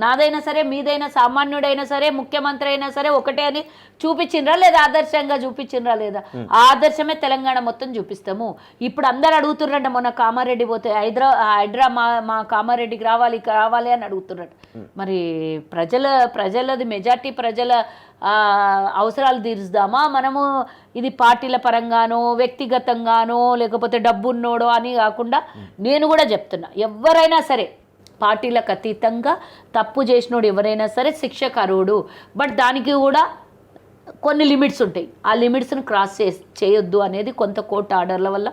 నాదైనా సరే, మీదైనా, సామాన్యుడైనా సరే, ముఖ్యమంత్రి అయినా సరే ఒకటే అని చూపించిండ్రా లేదా? ఆదర్శంగా చూపించిండ్రా లేదా? ఆదర్శమే తెలంగాణ మొత్తం చూపిస్తాము. ఇప్పుడు అందరు అడుగుతుర్రంట, మొన్న కామారెడ్డి పోతే హైడ్రా మా కామారెడ్డికి రావాలి అని అడుగుతున్నట్టు. మరి ప్రజలది మెజార్టీ ప్రజల అవసరాలు తీర్చుదామా మనము? ఇది పార్టీల పరంగానో వ్యక్తిగతంగానో లేకపోతే డబ్బున్నోడో అని కాకుండా నేను కూడా చెప్తున్నా, ఎవరైనా సరే పార్టీలకు అతీతంగా తప్పు చేసినోడు ఎవరైనా సరే శిక్షకు అర్హుడు. బట్ దానికి కూడా కొన్ని లిమిట్స్ ఉంటాయి. ఆ లిమిట్స్ను క్రాస్ చేయొద్దు అనేది కొంత కోర్టు ఆర్డర్ల వల్ల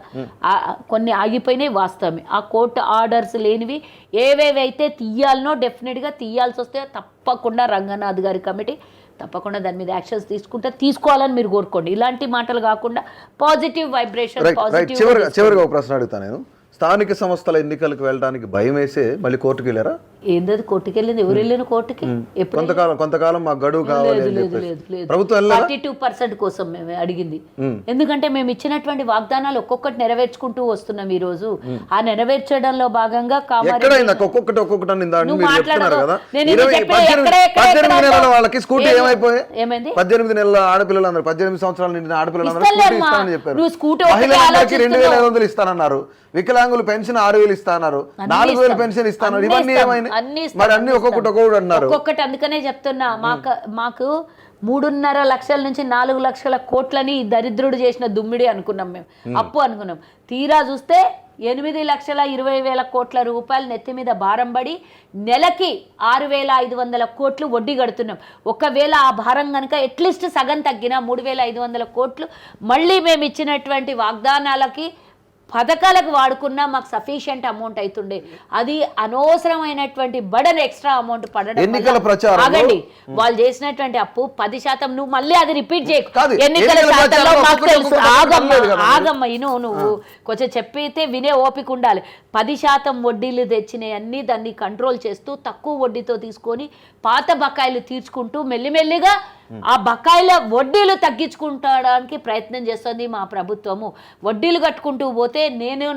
కొన్ని ఆగిపోయినాయి, వాస్తవమే. ఆ కోర్టు ఆర్డర్స్ లేనివి ఏవేవైతే తీయాలనో డెఫినెట్గా తీయాల్సి వస్తే తప్పకుండా రంగనాథ్ గారి కమిటీ తప్పకుండా దాని మీద యాక్షన్స్ తీసుకోవాలని మీరు కోరుకోండి. ఇలాంటి మాటలు కాకుండా పాజిటివ్ వైబ్రేషన్. చివరిగా ఒక ప్రశ్న అడుగుతా నేను. స్థానిక సంస్థల ఎన్నికలకు వెళ్ళడానికి భయం వేసే మళ్ళీ కోర్టుకు వెళ్ళారా? ఏంటది కోర్టుకి వెళ్ళింది? ఎవరు వెళ్ళిన కోర్టుకి? కొంతకాలం మాకు గడువు కావాలి. 32% కోసం మేము అడిగింది. ఎందుకంటే మేము ఇచ్చినటువంటి వాగ్దానాలు ఒక్కొక్కటి నెరవేర్చుకుంటూ వస్తున్నాం ఈ రోజు. ఆ నెరవేర్చడంలో భాగంగా వాళ్ళకి స్కూటీ ఏమైంది? 18 నెలల ఆడపిల్లలందరూ, 18 సంవత్సరాల నిండిన ఆడపిల్లలందరూ చెప్పారు. 2,500 ఇస్తానన్నారు. వికలాంగులు పెన్షన్ 6,000 ఇస్తాన్నారు, 4,000 పెన్షన్ ఇస్తాన్నారు. ఇవన్నీ ఏమైనా మరి అన్ని ఒక్కొక్కటి అన్నారు. ఒక్కొక్కటి అందుకనే చెప్తున్నా, మాకు 3.5 లక్షల నుంచి 4 లక్షల కోట్లని దరిద్రుడు చేసిన దుమ్మిడి అనుకున్నాం మేము, అప్పు అనుకున్నాం. తీరా చూస్తే 8,20,000 కోట్ల రూపాయలు నెత్తి మీద భారం పడి నెలకి 6,500 కోట్లు వడ్డీ కడుతున్నాం. ఒకవేళ ఆ భారం కనుక అట్లీస్ట్ సగం తగ్గిన 3,500 కోట్లు మళ్ళీ మేము ఇచ్చినటువంటి వాగ్దానాలకి పథకాలకు వాడుకున్నా మాకు సఫిషియంట్ అమౌంట్ అవుతుండే. అది అనవసరమైనటువంటి బడన్ ఎక్స్ట్రా అమౌంట్ పడడం. ఆగండి, వాళ్ళు చేసినటువంటి అప్పు 10%. నువ్వు మళ్ళీ అది రిపీట్ చేయకు. ఎన్నికల శాతంలో మాకు తెలుసు. ఆగమ్మ నువ్వు కొంచెం చెప్పితే వినే ఓపిక ఉండాలి. 10% వడ్డీలు తెచ్చినవన్నీ దాన్ని కంట్రోల్ చేస్తూ తక్కువ వడ్డీతో తీసుకొని పాత బకాయిలు తీర్చుకుంటూ మెల్లిమెల్లిగా ఆ బకాయిల వడ్డీలు తగ్గించుకుంటాడానికి ప్రయత్నం చేస్తుంది మా ప్రభుత్వము. వడ్డీలు కట్టుకుంటూ పోతే నేను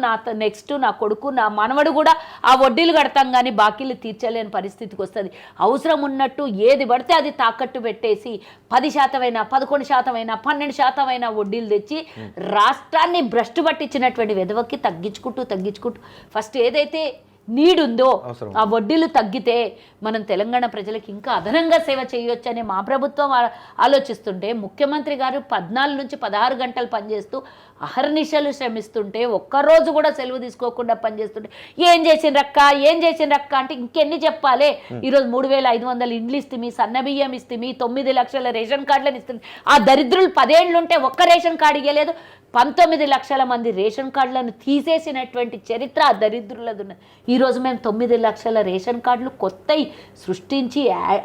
నెక్స్ట్ నా కొడుకు, నా మనవడు కూడా ఆ వడ్డీలు కడతాం కానీ బాకీలు తీర్చలేని పరిస్థితికి వస్తుంది. అవసరం ఉన్నట్టు ఏది పడితే అది తాకట్టు పెట్టేసి 10% అయినా 11% అయినా 12% అయినా వడ్డీలు తెచ్చి రాష్ట్రాన్ని భ్రష్టు పట్టించినటువంటి వెధవకి తగ్గించుకుంటూ ఫస్ట్ ఏదైతే నీడ్ ఉందో ఆ వడ్డీలు తగ్గితే మనం తెలంగాణ ప్రజలకు ఇంకా అదనంగా సేవ చేయొచ్చని మా ప్రభుత్వం ఆలోచిస్తుంటే, ముఖ్యమంత్రి గారు 14 నుంచి 16 గంటలు పనిచేస్తూ అహర్నిశలు శ్రమిస్తుంటే, ఒక్కరోజు కూడా సెలవు తీసుకోకుండా పనిచేస్తుంటే ఏం చేసిండ్రక్క అంటే ఇంకెన్ని చెప్పాలి? ఈరోజు 3,500 ఇండ్లు ఇస్తుంది, సన్నబియ్యం ఇస్తుంది, 9 లక్షల రేషన్ కార్డులను ఇస్తుంది. ఆ దరిద్రులు 10 ఏళ్ళు ఉంటే ఒక్క రేషన్ కార్డు ఇవ్వలేదు. 19 లక్షల మంది రేషన్ కార్డులను తీసేసినటువంటి చరిత్ర ఆ దరిద్రులది ఉన్నది. ఈరోజు మేము 9 లక్షల రేషన్ కార్డులు కొత్తవి సృష్టించి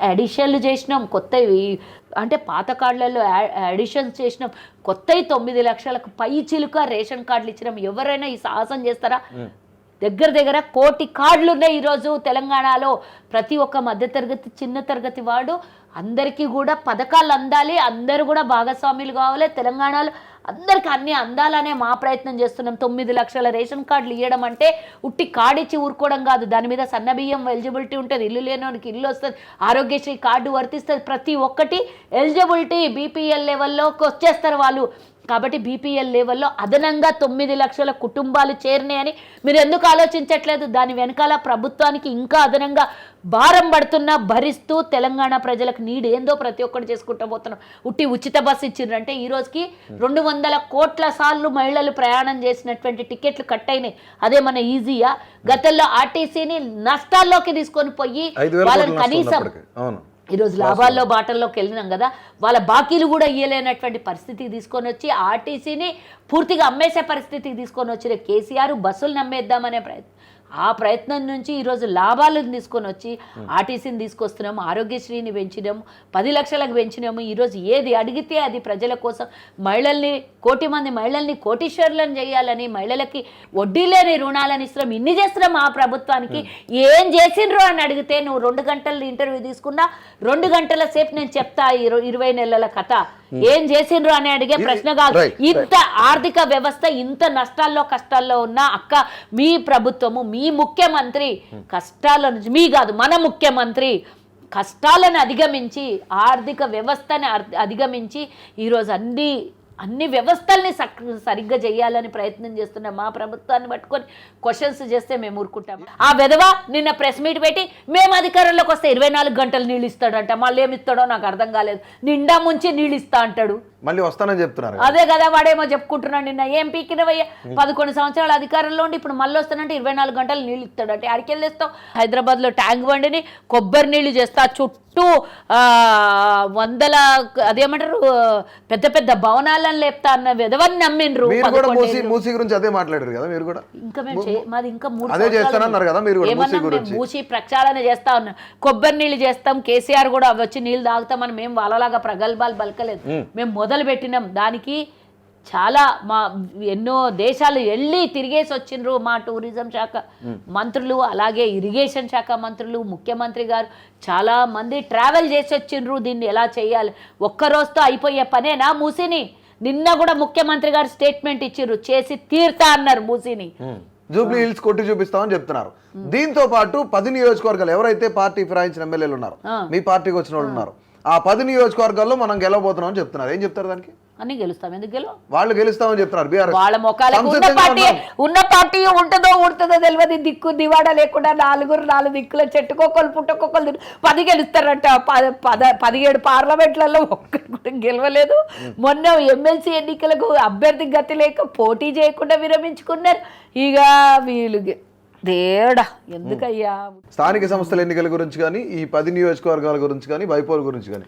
అడిషన్లు చేసినాం, కొత్తవి అంటే పాత కార్డులలో అడిషన్స్ చేసినాం, కొత్తవి 9 లక్షలకు పై చిలుక రేషన్ కార్డులు ఇచ్చినాం. ఎవరైనా ఈ సాహసం చేస్తారా? దగ్గర 1 కోటి కార్డులు ఉన్నాయి ఈరోజు తెలంగాణలో. ప్రతి ఒక్క మధ్యతరగతి చిన్న తరగతి వాడు అందరికీ కూడా పథకాలు అందాలి, అందరూ కూడా భాగస్వాములు కావాలి. తెలంగాణలో అందరికీ అన్నీ అందాలనే మా ప్రయత్నం చేస్తున్నాం. 9 లక్షల రేషన్ కార్డులు ఇవ్వడం అంటే ఉట్టి కార్డు ఇచ్చి ఊరుకోవడం కాదు. దాని మీద సన్నబియ్యం ఎలిజిబిలిటీ ఉంటుంది, ఇల్లు లేనివానికి ఇల్లు వస్తుంది, ఆరోగ్యశ్రీ కార్డు వర్తిస్తుంది, ప్రతి ఒక్కటి ఎలిజిబిలిటీ బీపీఎల్ లెవెల్లోకి వచ్చేస్తారు వాళ్ళు. కాబట్టి బీపీఎల్ లెవెల్లో అదనంగా 9 లక్షల కుటుంబాలు చేరినాయని మీరు ఎందుకు ఆలోచించట్లేదు? దాని వెనకాల ప్రభుత్వానికి ఇంకా అదనంగా భారం పడుతున్నా భరిస్తూ తెలంగాణ ప్రజలకు నీడ్ ఏందో ప్రతి ఒక్కటి చేసుకుంటూ పోతున్నాం. ఉట్టి ఉచిత బస్సు ఇచ్చిండ్రంటే ఈ రోజుకి 200 కోట్ల సార్లు మహిళలు ప్రయాణం చేసినటువంటి టికెట్లు కట్ అయినాయి. అదే మన ఈజీయా? గతంలో ఆర్టీసీని నష్టాల్లోకి తీసుకొని పోయి వాళ్ళని కనీసం ఈరోజు లాభాల్లో బాటల్లోకి వెళ్ళినాం కదా, వాళ్ళ బాకీలు కూడా ఇయ్యలేనటువంటి పరిస్థితికి తీసుకొని వచ్చి ఆర్టీసీని పూర్తిగా అమ్మేసే పరిస్థితికి తీసుకొని వచ్చిన కేసీఆర్ బస్సులు నమ్మేద్దామనే ఆ ప్రయత్నం నుంచి ఈరోజు లాభాలను తీసుకొని వచ్చి ఆర్టీసీని తీసుకొస్తున్నాము, ఆరోగ్యశ్రీని పెంచినాము, 10 లక్షలకు పెంచినాము. ఈరోజు ఏది అడిగితే అది ప్రజల కోసం మహిళల్ని 1 కోటి మంది మహిళల్ని కోటీశ్వరులను చేయాలని, మహిళలకి వడ్డీ లేని రుణాలను ఇస్తున్నాం. ఇన్ని చేస్తున్నాం ఆ ప్రభుత్వానికి. ఏం చేసిండ్రు అని అడిగితే నువ్వు 2 గంటలు ఇంటర్వ్యూ తీసుకున్నా 2 గంటల సేపు నేను చెప్తా 20 నెలల కథ. ఏం చేసిండ్రు అని అడిగే ప్రశ్న కాదు. ఇంత ఆర్థిక వ్యవస్థ ఇంత నష్టాల్లో కష్టాల్లో ఉన్న అక్క మీ ప్రభుత్వము, మీ ముఖ్యమంత్రి కష్టాల నుంచి, మీ కాదు మన ముఖ్యమంత్రి కష్టాలను అధిగమించి ఆర్థిక వ్యవస్థని అధిగమించి ఈరోజు అన్ని వ్యవస్థల్ని సరిగ్గా చేయాలని ప్రయత్నం చేస్తున్న మా ప్రభుత్వాన్ని పట్టుకొని క్వశ్చన్స్ చేస్తే మేము ఊరుకుంటాం. ఆ విధవ నిన్న ప్రెస్ మీట్ పెట్టి మేము అధికారంలోకి వస్తే 24 గంటలు నీళ్ళు ఇస్తాడంట. మళ్ళీ ఏమి ఇస్తాడో నాకు అర్థం కాలేదు. నిండా ముంచి నీళ్ళు ఇస్తా అంటాడు, మళ్ళీ వస్తానని చెప్తున్నారు. అదే కదా వాడేమో చెప్పుకుంటున్నాడు. నిన్న ఏం పీకినవయ్యా, 11 సంవత్సరాల అధికారంలో ఉండి ఇప్పుడు మళ్ళీ వస్తానంటే 24 గంటలు నీళ్ళు ఇస్తాడంటే అడికెళ్ళి తెస్తావు. హైదరాబాద్లో ట్యాంక్ బండిని కొబ్బరి నీళ్లు చేస్తా, చుట్టూ వందల అదేమంటారు పెద్ద పెద్ద భవనాలను లేపుతా అన్న విధవని నమ్మిండ్రు. మూసీ గురించి అదే మాట్లాడారు కదా మీరు కూడా. ఇంకా మేము మాది ఇంకా 3 అదే చేస్తానన్నారు కదా మీరు కూడా. మూసీ గురించి మూసి ప్రక్షాళన చేస్తా ఉన్నాం, కొబ్బరి నీళ్ళు చేస్తాం, కేసీఆర్ కూడా వచ్చి నీళ్ళు తాగుతామని మేము వాళ్ళలాగా ప్రగల్భాలు పలకలేదు. మేము మొదలు పెట్టినాం. దానికి చాలా ఎన్నో దేశాలు వెళ్ళి తిరిగేసి వచ్చిండ్రు మా టూరిజం శాఖ మంత్రులు, అలాగే ఇరిగేషన్ శాఖ మంత్రులు, ముఖ్యమంత్రి గారు చాలా మంది ట్రావెల్ చేసి వచ్చిండ్రు. దీన్ని ఎలా చేయాలి, ఒక్కరోజుతో అయిపోయే పనేనా మూసిని? నిన్న కూడా ముఖ్యమంత్రి గారు స్టేట్మెంట్ ఇచ్చిర్రు, చేసి తీర్తా అన్నారు మూసిని. జూబ్లీ హిల్స్ కొట్టి చూపిస్తామని చెప్తున్నారు. దీంతో పాటు 10 నియోజకవర్గాలు ఎవరైతే పార్టీ ఫిరాయించిన ఎమ్మెల్యేలు ఉన్నారు, మీ పార్టీకి వచ్చిన వాళ్ళు ఉన్నారు, ఆ 10 నియోజకవర్గాల్లో మనం గెలవబోతున్నాం అని చెప్తున్నారు. ఏం చెప్తారు దానికి? అన్ని గెలుస్తాం. ఎందుకు గెలవ? వాళ్ళు గెలుస్తామని చెప్తున్నారు. బీఆర్ఎస్ వాళ్ళ మొక్కలకు ఉన్న పార్టీ ఉంటుందో తెలియదు. దిక్కు దివాడా లేకుండా 4 దిక్కుల చెట్టుకోకలు పుట్టకోకలు 10 గెలుస్తారంట. 17 పార్లమెంట్లలో ఒక్కరు కూడా గెలవలేదు. మొన్న ఎమ్మెల్సీ ఎన్నికలకు అభ్యర్థి గతి లేక పోటీ చేయకుండా విరమించుకున్నారు. ఇక వీళ్ళు దేవుడా ఎందుకయ్యా. స్థానిక సంస్థల ఎన్నికల గురించి కానీ, ఈ 10 నియోజకవర్గాల గురించి కానీ, బైపోల్ గురించి కానీ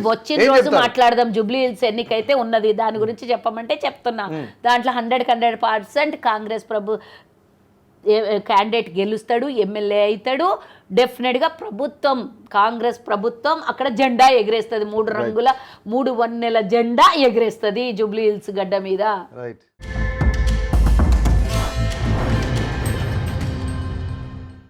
వచ్చిన రోజు మాట్లాడదాం. జూబ్లీ హిల్స్ ఎన్నికైతే ఉన్నది, దాని గురించి చెప్పమంటే చెప్తున్నా. దాంట్లో 100% కాంగ్రెస్ క్యాండిడేట్ గెలుస్తాడు, ఎమ్మెల్యే అవుతాడు. డెఫినెట్గా ప్రభుత్వం, కాంగ్రెస్ ప్రభుత్వం అక్కడ జెండా ఎగరేస్తుంది. 3 రంగుల 3 వన్నెల జెండా ఎగరేస్తుంది జూబ్లీ హిల్స్ గడ్డ మీద. రైట్.